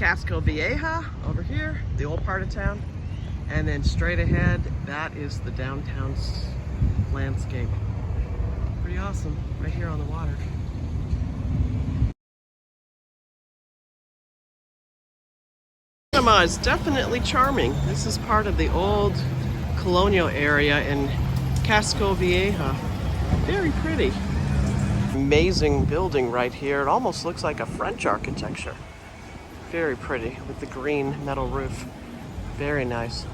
Casco Viejo over here, the old part of town. And then straight ahead, that is the downtown landscape. Pretty awesome, right here on the water. Panama is definitely charming. This is part of the old colonial area in Casco Viejo. Very pretty. Amazing building right here. It almost looks like a French architecture. Very pretty with the green metal roof. Very nice.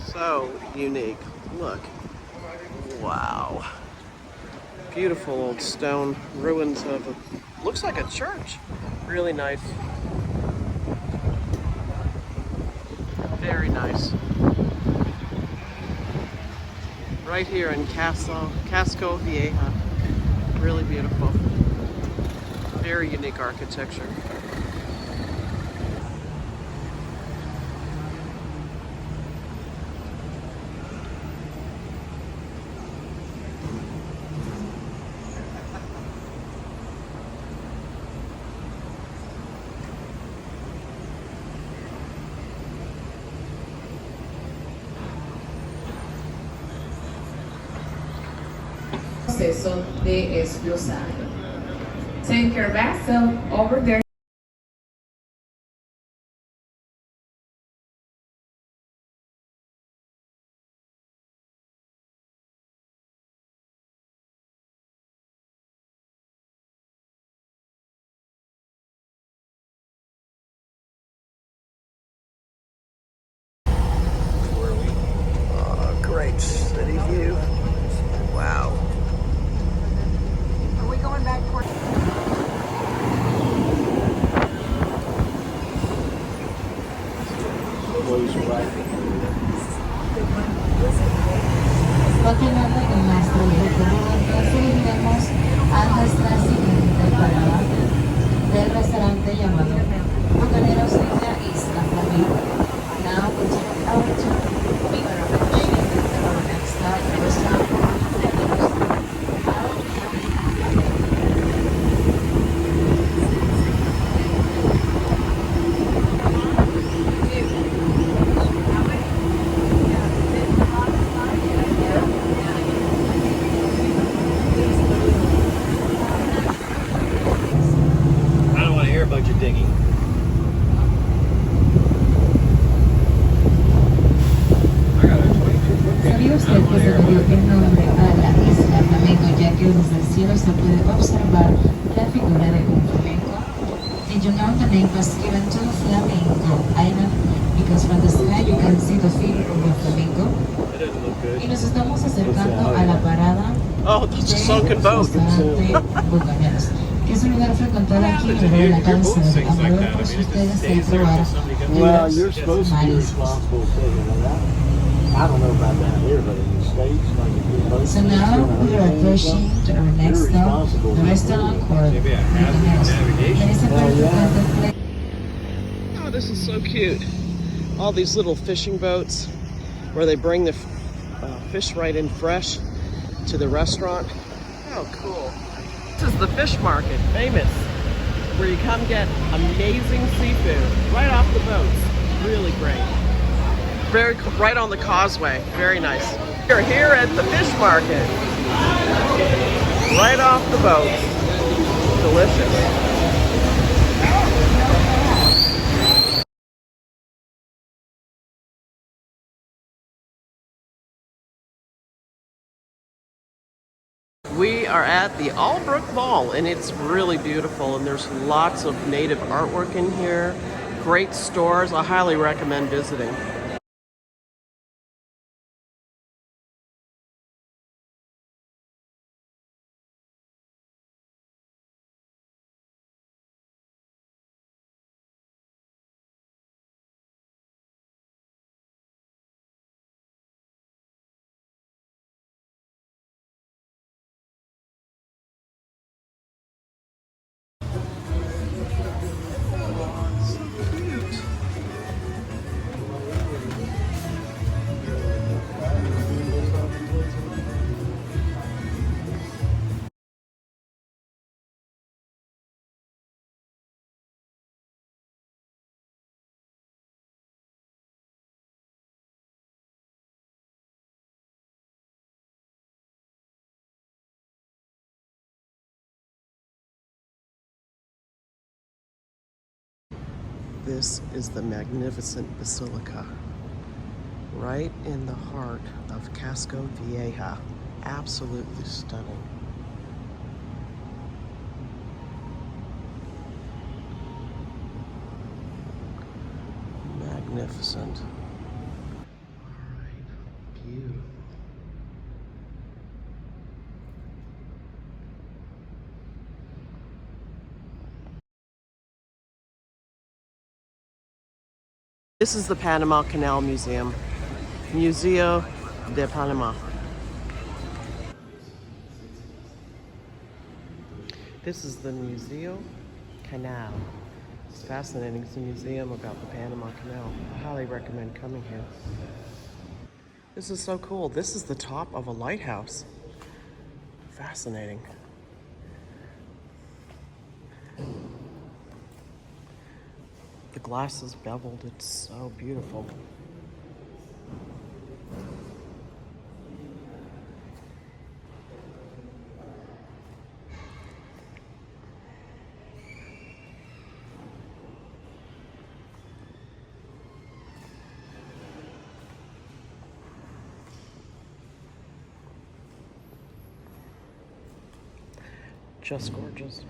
So unique. Look. Wow. Beautiful old stone ruins of a, looks like a church. Really nice. Very nice. Right here in Casco Viejo. Really beautiful. Very unique architecture. Proceso de esglosado. Take your vessel over there. Great city view. Wow. Are we going back toward? Continuando con nuestro recorrido, nos dirigiremos a nuestra siguiente parada del restaurante llamado Bucaneros de la Isla Flamenco. Now continue our tour. We are approaching our next stop, restaurant. ¿Sabía usted que se le dio el nombre a la isla flamenco ya que desde el cielo se puede observar la figura de un flamenco? Did you know the name was given to the Flamenco Island because from the sky you can see the figure of the flamenco? Y nos estamos acercando a la parada Oh, that's a sunken boat. Bucaneros, que es un lugar frecuentado aquí en la cárcel de Amador por si ustedes se probar. Well, you're supposed to be responsible for taking that. I don't know about down here, but in the States, like if you're both. So now we are approaching to our next stop, the restaurant called Bucaneros. Oh, this is so cute. All these little fishing boats where they bring the fish right in fresh to the restaurant. How cool. This is the fish market, famous, where you come get amazing seafood right off the boats. Really great. Very right on the causeway. Very nice. We're here at the fish market. Right off the boat. Delicious. We are at the Albrook Mall and it's really beautiful and there's lots of native artwork in here. Great stores. I highly recommend visiting. This is the magnificent basilica, right in the heart of Casco Viejo. Absolutely stunning. Magnificent. All right, beautiful. This is the Panama Canal Museum, Museo de Panama. This is the Museo Canal. It's fascinating. It's a museum about the Panama Canal. I highly recommend coming here. This is so cool. This is the top of a lighthouse. Fascinating. The glass is beveled. It's so beautiful. Just gorgeous.